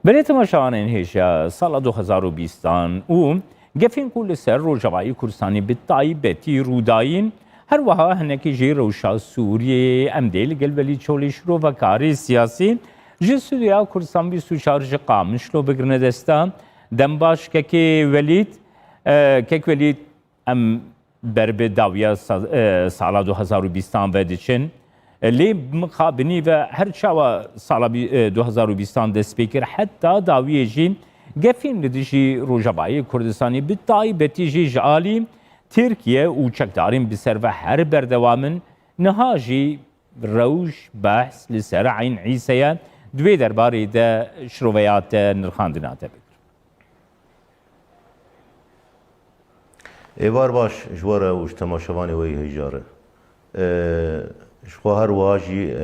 بله تماشاوانین هیچ سال 2020 و گفین کل سر روجوایی کردستانی به تایبەتی روداین هر وها هنکی جی روشا سوریه امدیل گل ولی چولیش رو و کاری سیاسی جی سوریا کردستان 24 جی قامش رو بگرنه دستا دنباش که ولید ام بربه داویا سال 2020 و دیچن لی مخابنی و هر چاوا سال 2020 دست بکر حتی داویه جی گفین لدیجی روجبایی کردستانی به تایبەتی جی جالی ترکیه و چکدارین بسر و هر بردوامن نهاجی روش بحث لسر عین عیسیه دوی درباره ده شروعیات نرخاندنات بکر. ایوار باش جواره و اجتماعشوانی وی هجاره. شخوا هر واجی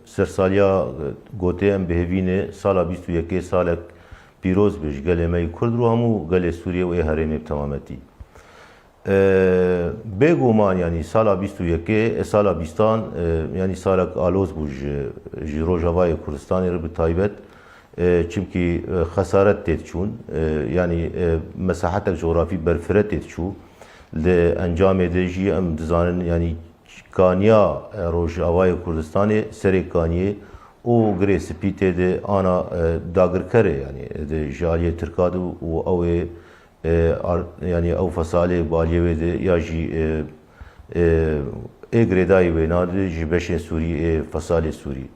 سرسالیا گوته ام بهوینه سالا 21 سالک پیروز بش گله می کرد رو همو گله سوریه و هرمی تمامتی. بگومان یعنی سالا 21 سالا 20 یعنی سالک آلوز بوج روجاوای کردستانی رو به تایبەت چونکی خسارت تید چون یعنی مساحت جغرافی برفرت تید چون لانجام دیجی ام دزانن یعنی کانیا روجاوای کردستانی سری کانیه او گری سپیته ده آنا داگر کره یعنی ده جالیه ترکاد و او یعنی او فصاله بالیه ده یا جی اگردای و ناده جی بشن سوری فصاله سوری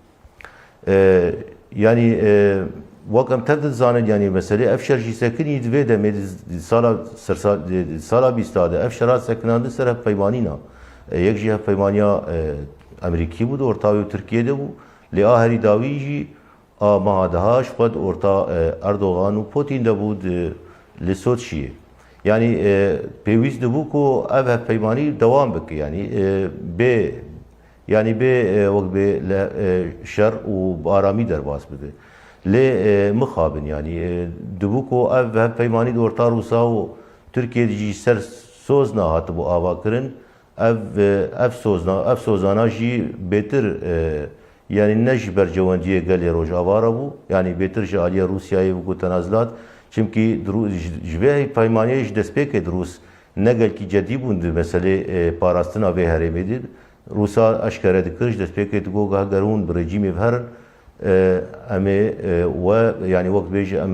یعنی وقم تبدل زانن یعنی مسئله افشار جی سکنی دوی ده مید سالا بیستاده افشارات سکنانده سر پیمانینا یک جی پیمانیا امریکی بود ارتاوی و ترکیه ده بود لآهری داویجی مهادهاش خود ارتا اردوغان و پوتین ده بود لسوت شیه یعنی پیویز ده بود که اوه پیمانی دوام بکه یعنی به وقت به شر و بارامی در باز بده لی مخابن یعنی ده بود که اوه پیمانی ده ارتا روسا و ترکیه دیجی سر سوز نهات بو آوا کرن اف سوزانا جی بهتر یعنی نج برجواندیه گلی روج آواره بو یعنی بهتر جالیه روسیایی بو تنازلات چونکی جبه پیمانیش دست پک دروس نگل کی جدی بوند مسئله پاراستنا به هرمی دید روسا اشکره دکرش دست پک دگو گرون برجیمی بهرن اما و یعنی وقت بیش ام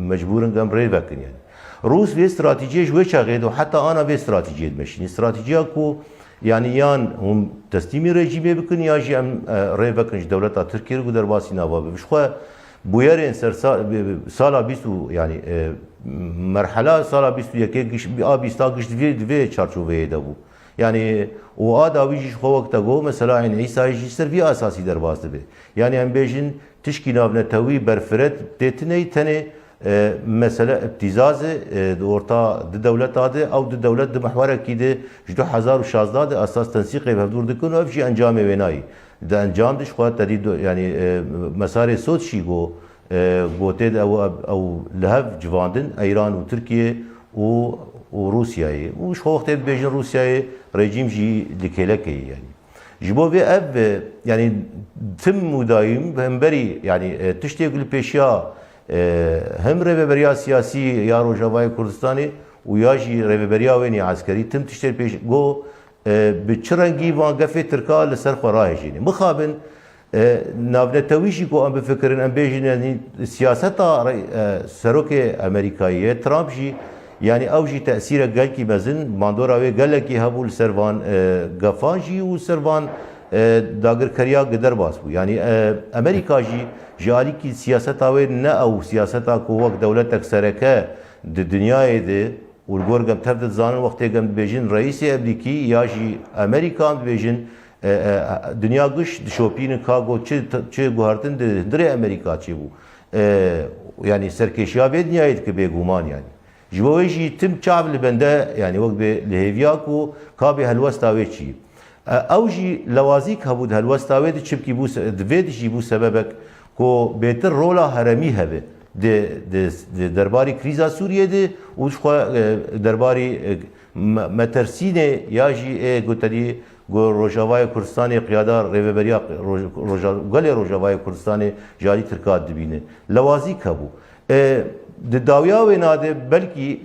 مجبورن گم ری بکن یعنی روس به استراتژی جوی چاقید و حتی آنا به استراتژی مشین استراتژی کو یعنی یان هم تسلیمی رژیمی بکن یا جی ام ری بکنش دولت ترکیه رو در باسی نوابه بشخوا بویرین سر سالا 20 یعنی مرحله سالا 21 گش آبیستا گش دوی چارچوبه دبو یعنی و آداویش خو وقت گو مثلا این عیسی جی سر وی اساسی در باز به یعنی ام بیشین تشکیل نتوی برفرت دتنی تنه مثلا ابتزاز دورتا دولت هذا او دولت محوره كده جدو 2016 اساس تنسيق بهدور دكون وفي انجام ويناي ده انجام دش خاطر تريد يعني مسار صوت شيغو غوتد او لهف جواندن ايران وتركيا وروسيا وش وقت بيجن روسيا رجيم جي دكيلك يعني جبو في اب يعني تم مدايم بهمبري يعني تشتغل بيشيا هم رهبری سیاسی یا روجاوای کردستانی و یا جی رهبری وینی عسکری تم تشتر پیش گو به چرنگی وان گفت ترکا لسر خوراه جینی مخابن ناونتویشی کو ام بفکرن ام بیجن یعنی سیاست سروک امریکاییه ترامپ جی یعنی او جی تاثیر گل کی مزن ماندورا و گل کی هبول سروان گفان جی و سروان داگر کریا قدر باس بو یعنی امریکا جی جالی کی سیاست آوه نه او سیاست کو وقت دولت اکثرکه د دنیای ده ولگورگم تفت زانن وقتی گم بیجن رئیس امریکی یا جی امریکا بیجن دنیا گش شوپین کاغو چه گوهرتن دره امریکا چی بو یعنی سرکشیا به دنیای که بگومان یعنی جوایجی تم چابل بنده یعنی وقت به لهویا کو کابه هلوستاوی چی اوجی لوازیک هبود هلوستاوی د چبکی بو دوید جی بو سببک کو بهتر رولا هرمی هبه de درباری کریزا سوریه ده و شخوا درباری مترسینه یا جی گوتری گو روجاوای کردستانی قیادار ریوبریا گل روجاوای کردستانی جاری ترکات دبینه لوازی کبو داویا و ناده بلکی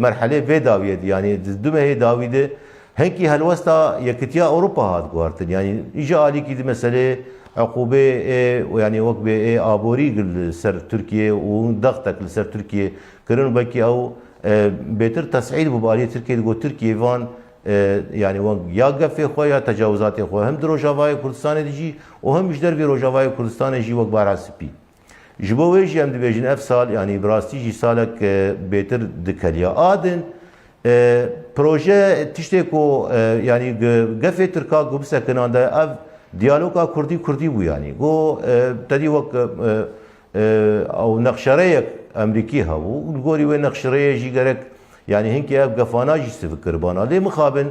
مرحله و داویه یعنی دومه داویده هنکی هلوستا یکتیا اوروبا هات گوارتن یعنی ایجا علی کی مسئله عقوبه يعني وقت آبوري سر تركيا وضغطك لسر تركيا كرن بكي او بيتر تسعيد بباليه تركيا تقول تركيا فان يعني وان يا قفي خويا تجاوزات خويا هم روجافاي كردستان ديجي وهم يجدر في روجافاي كردستان يجي وقت باراسبي جبويجي هم دبيجن اف سال يعني براستي جي سالك بيتر دكاليا ادن بروجي تشتكو يعني قفي تركا قبسه كنان دا اف ديالوگا كردي بو يعني گو تدي وك او نقشريك امريكي هبو الگوري وين نقشريه جي گرك يعني هنكي اف قفانا جي سفكر بانا لي مخابن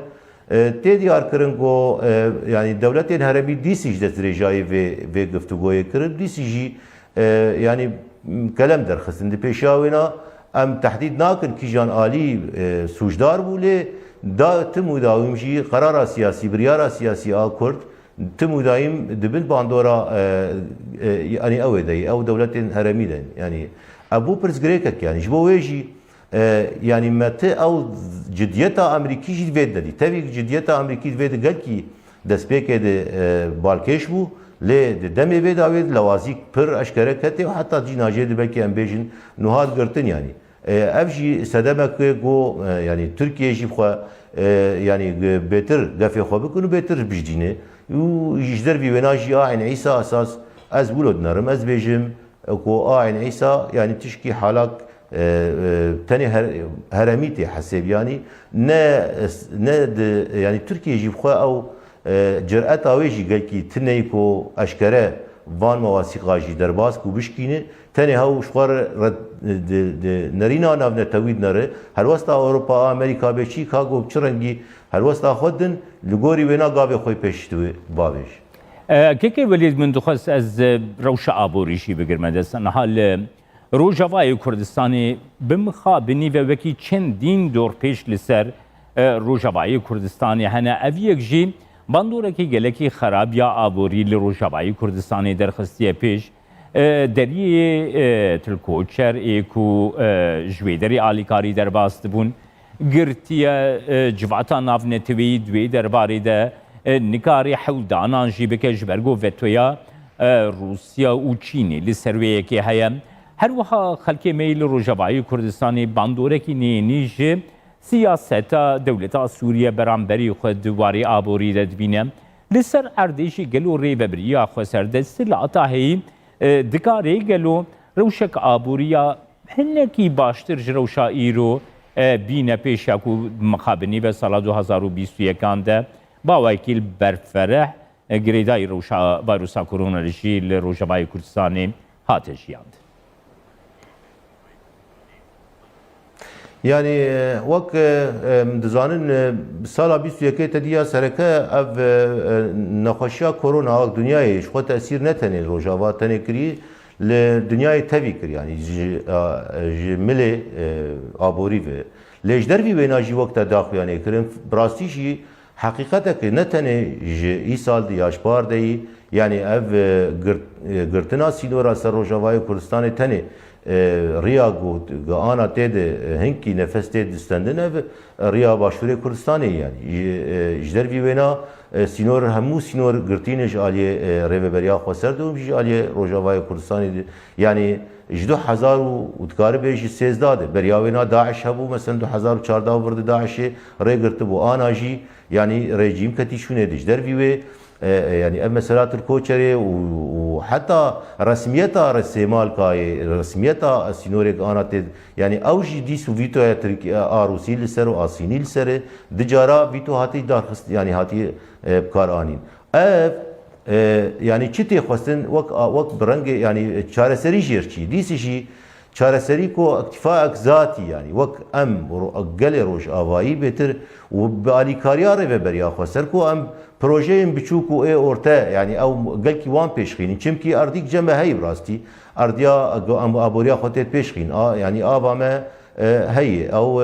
تدي ار كرن گو يعني دولتين هربي ديسي جدت رجاي في گفتگوي كرن ديسي جي يعني كلام درخصن دي پیشاوينا ام تحديد ناكن كي جان آلي سوجدار بو لي دا تمو داويم جي قرار سياسي بريارا سياسي كرد تمو دايم دبن باندورا يعني او داي او دولتين هرميدن يعني ابو برزغريكك يعني جبو ويجي يعني متى او جديتا امريكي جد فيد دي تبي جديتا امريكي فيد قال كي دسبيك دي بالكيش بو لي دمي فيد اويد لوازيك بر اشكرك حتى وحتى جي ناجي بلكي امبيجن نهاد قرتن يعني افجي سدمك جو يعني تركيا جي بخوا يعني بيتر قفي خو بكونوا بيتر بجدينه ويجدر في وناجي عين عيسى اساس از ولد نرم از بيجم كو عين عيسى يعني تشكي حالك تاني هرميتي حسب يعني نا يعني تركيا يجيب خو او جرأت اويجي قال كي تنيكو اشكره وان مواثيق جي درباس كو بشكينه تاني هاو شوار نرينا نافنا تويد نره هر وستا اوروبا امريكا بشي كاغو بچرنگي هر وستا خودن لغوري وينا غابي خوي پشتوي باوش كيكي وليد من دخص از روشا ابوري شي بگرمدستان حال روجاوای کردستانی بمخابنی و وکی چندین دور پیش لسر روجاوای کردستانی هنه اویک جی باندورکی گلکی خراب یا آبوری لروجاوای کردستانی درخستیه پیش دریه تلکوچر ایکو جویدری آلیکاری در باست بون گرتیه جواتا ناف نتوی دوی درباری ده نکاری حودانان جی بکه جبرگو وتویا روسیا و چینی لسرویه که هیم هر وها خلک میل روجاوای کردستانی باندورکی نیج سیاست دولت سوریه برانبری خود واری آبوری دبینه لسر اردیشی گلو ری ببریا خو سر دستلاتا هی دکاری گلو روشک آبوریا هنکی باشتر روشا ایرو بینه پیشا کو مخابنی به سال 2021 ده با وکیل برفره گریدای روشا ویروس کرونا رژی روجاوای کردستانی هاتشیاند يعني وك دزانن سالا 21 تديا سركه اف نخشيا كورونا دنياي شو تاثير نتني روجاوا تنكري لدنياي تبي كري يعني جمله ابوري في ليجدر في بيناجي وقت داخل يعني كرم براستيجي حقيقتك نتني اي سال دي اشبار دي يعني اف قرتنا سينورا سر روجاوا كردستان تني ریا گو آنا تید هنکی نفس تید دستندنه ریا باشوری کردستانی یعنی جدر وی وینا سینور همو سینور گرتینش آلیه ریوبریا خسر دوم جی آلیه روجاوای کردستانی یعنی جدو هزار و دکار بیشی سیزداده بریا وینا داعش هبو مثلا 2014 ورد داعش ری گرت بو آنا جی یعنی رژیم کتی شونه جدر وی يعني مثلا الكوتشري وحتى رسميتها رسمال كاي رسميتها سينوريك انا يعني اوجي دي سوفيتو روسي لسر واسيني لسر دجارا فيتو هاتي دار يعني هاتي بكارانين يعني چتي خواستن وك برنگ يعني چارسري جيرچي دي سي چارسري کو اکتفاء ذاتي يعني وك ام قال روج اوائي بهتر وباليكاريا ريبريا خسر کو ام بروجين بچوكو اي اورتا يعني او قالكي وان بيشخين چمكي ارديك جمع هي براستي ارديا ام ابوريا خوتت بيشخين يعني ابا ما هي او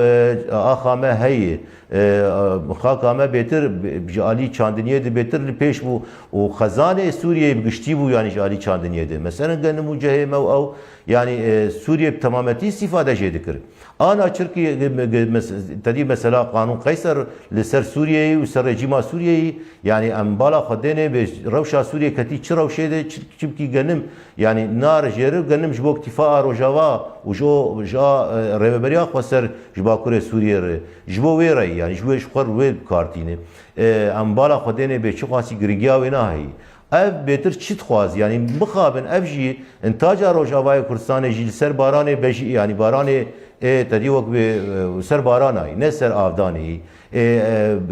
اخامه هي خاکامه بهتر جالی چاندنیه ده بهتر پیش بو و خزانه سوریه بگشتی بو yani جالی چاندنیه ده مثلا گن مجهم او yani سوریه تمامتی استفاده جدی کرد انا ترکیه تدی مثلا قانون قیصر لسر سوریه و سر رژیم سوریه yani ام بالا خدنه به روشا سوریه کتی چه روشه ده چبکی گنم yani نار جرب گنم جبو اکتفاء روجاوا و جو جا رهبریا خسر جباکور سوریه جبو ویره yani جوش خور وی کارتینه ام بالا خدنه به چه خاصی گریگیا و نهایی ev betir çit xwaz yani bixabin ev jî intaca Rojavayê Kurdistanê jî li ser baranê bejî yani baranê tedî wek bi ser baranayî ne ser avdanê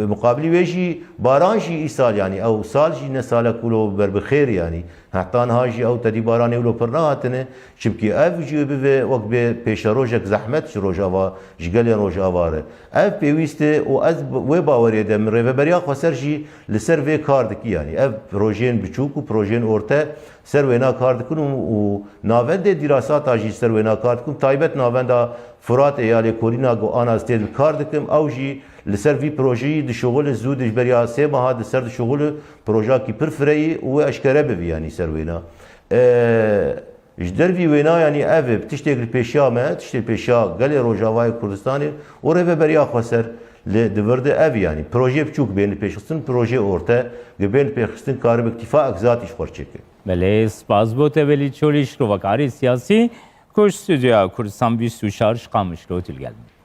muqabilî wê jî baran jî îsal yani ew sal jî ne sala ku lo berbixêr yani heta niha jî ew tedî baranê lo pir nehatine çimkî ev jî bibe wek bi pêşerojek zehmet ji Rojava ji gelên Rojava re ev pêwîst e û ez wê bawerê de min rêveberiya xweser jî li ser vê kar dikî yani ev projeyên biçûk û projeyên orte ser wêna kar dikin û navendê dîrasata jî ser wêna kar dikin taybet navenda Fırat ya Lêkolîna ana stê bi kar dikim ew jî li ser vî projeyî dişoxulin zû ji beriya sê meha di ser dişoxulin projeyekî pir fireyî û wê eşkere bibî yani ser wêna ji dervî wêna yani ev tiştێk li pêşiya me tiştê pêşiya gelê Rojavayê Kurdistanê û rêveberiya xweser li divirde ev yani proje biçûk bên li pêşxistin proje orte gibi bên pêxistin karib iktifa egzatî ji xwe çêke بله سپاس بۆ تەوێلی چۆلی شرۆڤەکاری سیاسی کۆش ستودیۆیا کوردستان 24 قامشلۆ تلگەلم